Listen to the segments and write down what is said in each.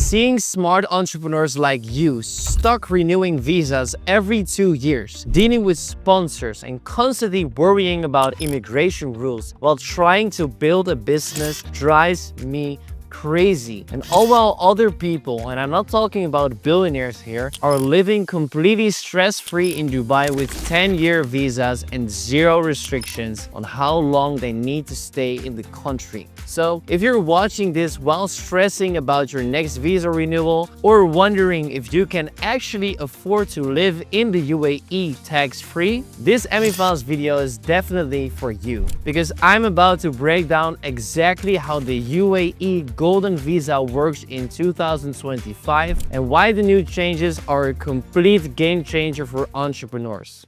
seeing smart entrepreneurs like you stuck renewing visas every 2 years, dealing with sponsors and constantly worrying about immigration rules while trying to build a business drives me crazy. And all while other people, and I'm not talking about billionaires here, are living completely stress-free in Dubai with 10-year visas and zero restrictions on how long they need to stay in the country. So if you're watching this while stressing about your next visa renewal or wondering if you can actually afford to live in the UAE tax-free, this AmiFiles video is definitely for you, because I'm about to break down exactly how the UAE Golden Visa works in 2025 and why the new changes are a complete game changer for entrepreneurs.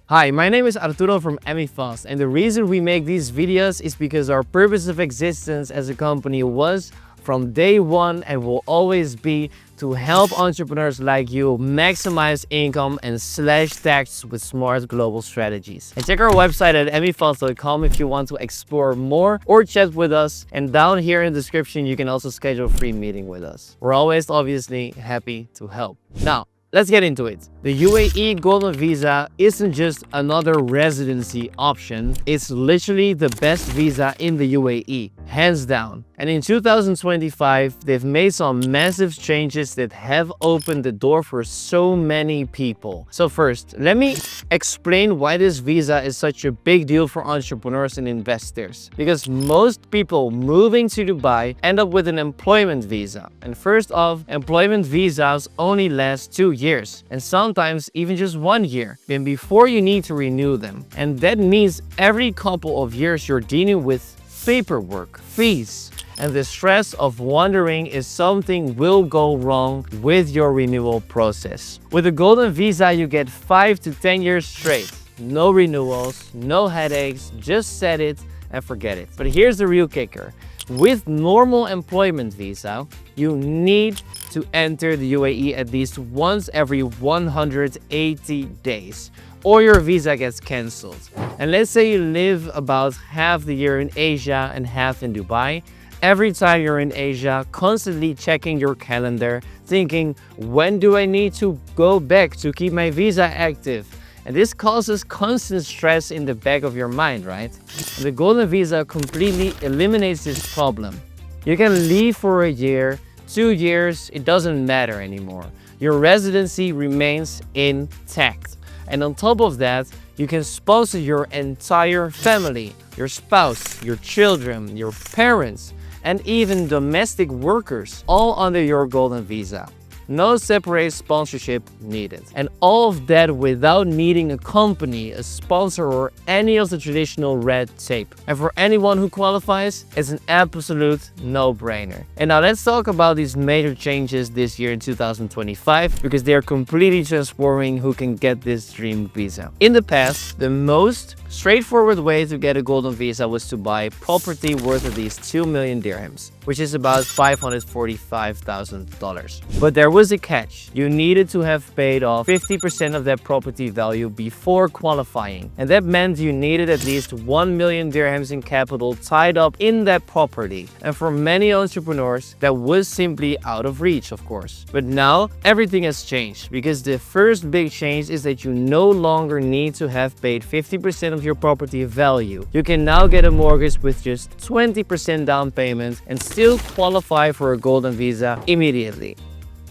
Hi, my name is Arturo from AmiFiles, and the reason we make these videos is because our purpose of existence as a company was, from day one and will always be, to help entrepreneurs like you maximize income and slash tax with smart global strategies. And check our website at amifiles.com if you want to explore more or chat with us. And down here in the description, you can also schedule a free meeting with us. We're always obviously happy to help. Now, let's get into it. The UAE Golden Visa isn't just another residency option, it's literally the best visa in the UAE, hands down. And in 2025, they've made some massive changes that have opened the door for so many people. So first, let me explain why this visa is such a big deal for entrepreneurs and investors. Because most people moving to Dubai end up with an employment visa. And first off, employment visas only last 2 years, and sometimes even just 1 year, then before you need to renew them. And that means every couple of years you're dealing with paperwork, fees, and the stress of wondering if something will go wrong with your renewal process. With a Golden Visa, you get 5 to 10 years straight. No renewals, no headaches, just set it and forget it. But here's the real kicker. With normal employment visa, you need to enter the UAE at least once every 180 days, or your visa gets cancelled. And let's say you live about half the year in Asia and half in Dubai. Every time you're in Asia, constantly checking your calendar, thinking, when do I need to go back to keep my visa active? And this causes constant stress in the back of your mind, right? And the Golden Visa completely eliminates this problem. You can leave for a year, 2 years, it doesn't matter anymore. Your residency remains intact. And on top of that, you can sponsor your entire family, your spouse, your children, your parents, and even domestic workers, all under your Golden Visa. No separate sponsorship needed. And all of that without needing a company, a sponsor, or any of the traditional red tape. And for anyone who qualifies, it's an absolute no-brainer. And now let's talk about these major changes this year in 2025, because they are completely transforming who can get this dream visa. In the past, the most straightforward way to get a Golden Visa was to buy property worth at least 2 million dirhams, which is about $545,000. But there was a catch. You needed to have paid off 50% of that property value before qualifying. And that meant you needed at least 1 million dirhams in capital tied up in that property. And for many entrepreneurs, that was simply out of reach, of course. But now, everything has changed, because the first big change is that you no longer need to have paid 50% of your property value. You can now get a mortgage with just 20% down payment and still qualify for a Golden Visa immediately.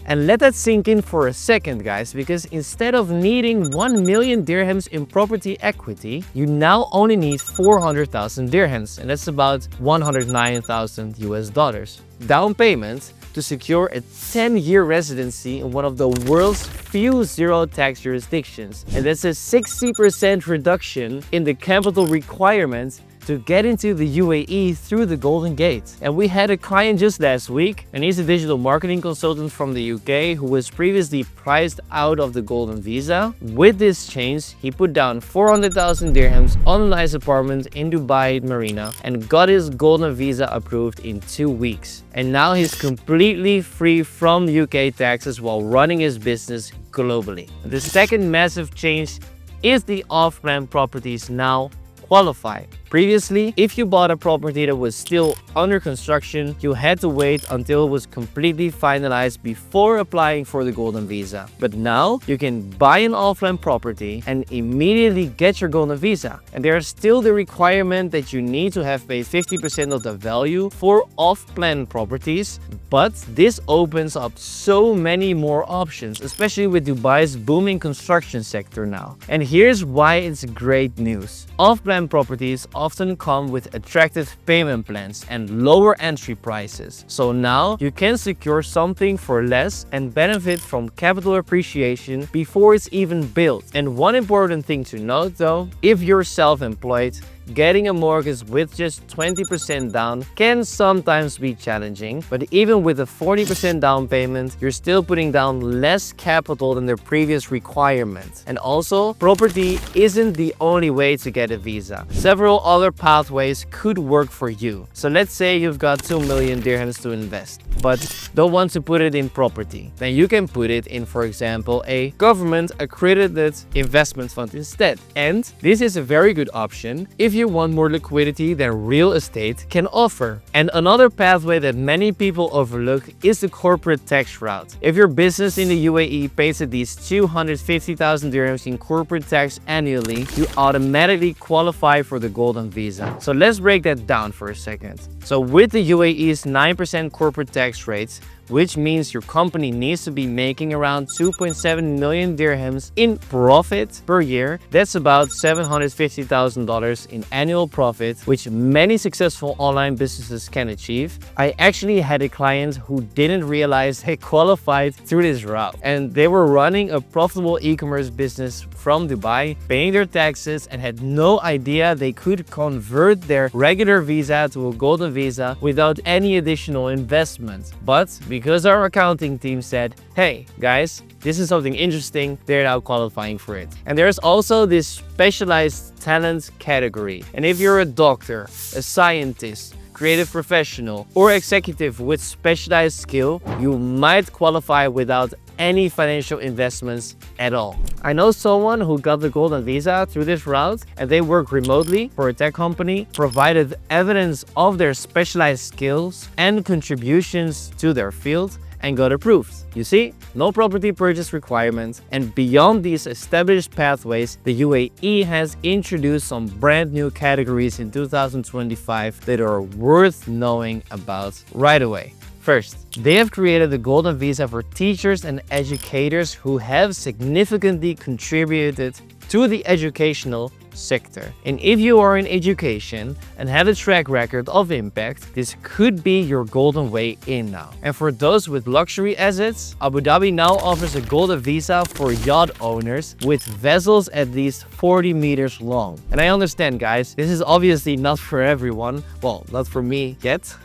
And let that sink in for a second, guys, because instead of needing 1 million dirhams in property equity, you now only need 400,000 dirhams, and that's about 109,000 US dollars. Down payment to secure a 10-year residency in one of the world's few zero tax jurisdictions. And that's a 60% reduction in the capital requirements to get into the UAE through the Golden Gate. And we had a client just last week, and he's a digital marketing consultant from the UK who was previously priced out of the Golden Visa. With this change, he put down 400,000 dirhams on a nice apartment in Dubai Marina and got his Golden Visa approved in 2 weeks. And now he's completely free from UK taxes while running his business globally. The second massive change is the off-plan properties now qualify. Previously, if you bought a property that was still under construction, you had to wait until it was completely finalized before applying for the Golden Visa. But now, you can buy an offline property and immediately get your Golden Visa. And there is still the requirement that you need to have paid 50% of the value for off-plan properties, but this opens up so many more options, especially with Dubai's booming construction sector now. And here's why it's great news. Off-plan properties often come with attractive payment plans and lower entry prices. So now you can secure something for less and benefit from capital appreciation before it's even built. And one important thing to note though, if you're self-employed, getting a mortgage with just 20% down can sometimes be challenging, but even with a 40% down payment, you're still putting down less capital than their previous requirement. And also, property isn't the only way to get a visa. Several other pathways could work for you. So let's say you've got 2 million dirhams to invest, but don't want to put it in property. Then you can put it in, for example, a government accredited investment fund instead. And this is a very good option if you want more liquidity than real estate can offer. And another pathway that many people overlook is the corporate tax route. If your business in the UAE pays at least 250,000 dirhams in corporate tax annually, you automatically qualify for the Golden Visa. So let's break that down for a second. So with the UAE's 9% corporate tax rates, which means your company needs to be making around 2.7 million dirhams in profit per year. That's about $750,000 in annual profit, which many successful online businesses can achieve. I actually had a client who didn't realize they qualified through this route, and they were running a profitable e-commerce business from Dubai, paying their taxes, and had no idea they could convert their regular visa to a Golden Visa without any additional investment. But because our accounting team said, hey guys, this is something interesting, they're now qualifying for it. And there's also this specialized talent category. And if you're a doctor, a scientist, creative professional, or executive with specialized skill, you might qualify without any financial investments at all. I know someone who got the Golden Visa through this route, and they work remotely for a tech company, provided evidence of their specialized skills and contributions to their field, and got approved. You see, no property purchase requirements, and beyond these established pathways, the UAE has introduced some brand new categories in 2025 that are worth knowing about right away. First, they have created the Golden Visa for teachers and educators who have significantly contributed to the educational sector. And if you are in education and have a track record of impact, this could be your golden way in now. And for those with luxury assets, Abu Dhabi now offers a Golden Visa for yacht owners with vessels at least 40 meters long. And I understand, guys, this is obviously not for everyone. Well, not for me yet,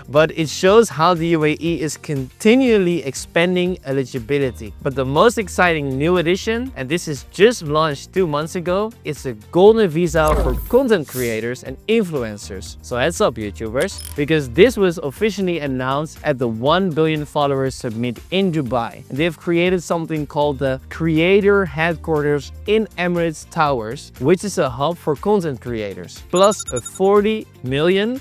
but it shows how the UAE is continually expanding eligibility. But the most exciting new addition, and this is just launched 2 months ago, is a Golden Visa for content creators and influencers. So heads up, YouTubers, because this was officially announced at the 1 billion followers summit in Dubai. And they have created something called the Creator Headquarters in Emirates Towers, which is a hub for content creators, plus a $40 million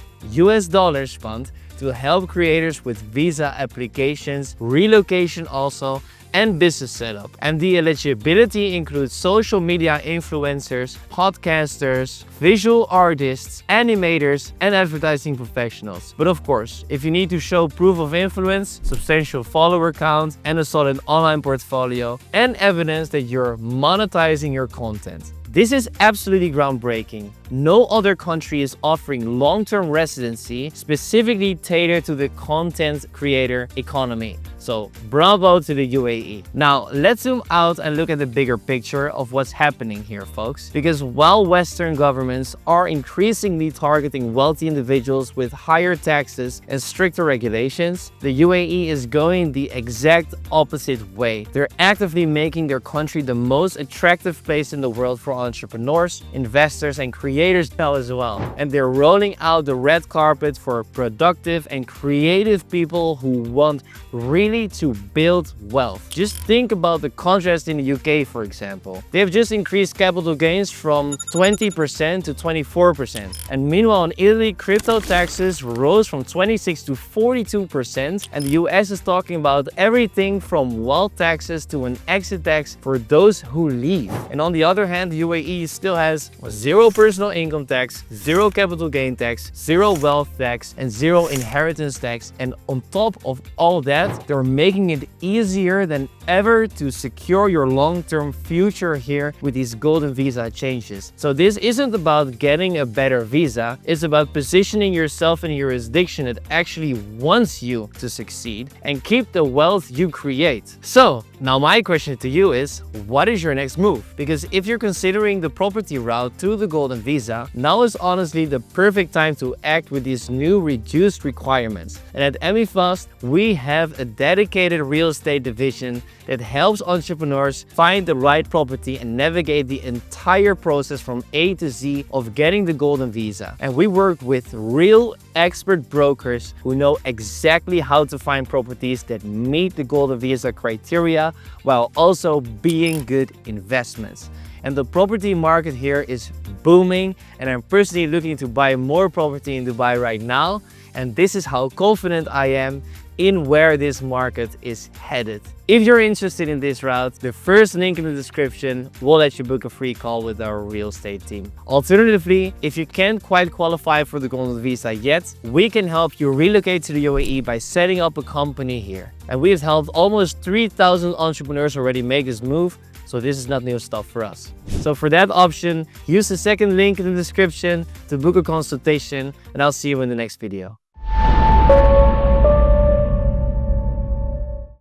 fund to help creators with visa applications, relocation also, and business setup. And the eligibility includes social media influencers, podcasters, visual artists, animators, and advertising professionals. But of course, if you need to show proof of influence, substantial follower count, and a solid online portfolio, and evidence that you're monetizing your content. This is absolutely groundbreaking. No other country is offering long-term residency specifically tailored to the content creator economy. So bravo to the UAE. Now let's zoom out and look at the bigger picture of what's happening here, folks. Because while Western governments are increasingly targeting wealthy individuals with higher taxes and stricter regulations, the UAE is going the exact opposite way. They're actively making their country the most attractive place in the world for entrepreneurs, investors, and creators now as well. And they're rolling out the red carpet for productive and creative people who want really really to build wealth. Just think about the contrast in the UK, for example. They have just increased capital gains from 20% to 24%. And meanwhile, in Italy, crypto taxes rose from 26 to 42%. And the US is talking about everything from wealth taxes to an exit tax for those who leave. And on the other hand, the UAE still has zero personal income tax, zero capital gain tax, zero wealth tax, and zero inheritance tax. And on top of all that, they're making it easier than ever to secure your long-term future here with these golden visa changes. So this isn't about getting a better visa, it's about positioning yourself in a jurisdiction that actually wants you to succeed and keep the wealth you create. So now my question to you is, what is your next move? Because if you're considering the property route to the golden visa, now is honestly the perfect time to act with these new reduced requirements. And at MeFast, we have a dedicated real estate division that helps entrepreneurs find the right property and navigate the entire process from A to Z of getting the golden visa. And we work with real expert brokers who know exactly how to find properties that meet the golden visa criteria while also being good investments. And the property market here is booming, and I'm personally looking to buy more property in Dubai right now. And this is how confident I am in where this market is headed. If you're interested in this route, the first link in the description will let you book a free call with our real estate team. Alternatively, if you can't quite qualify for the golden visa yet, we can help you relocate to the UAE by setting up a company here. And we've helped almost 3,000 entrepreneurs already make this move, so this is not new stuff for us. So for that option, use the second link in the description to book a consultation, and I'll see you in the next video.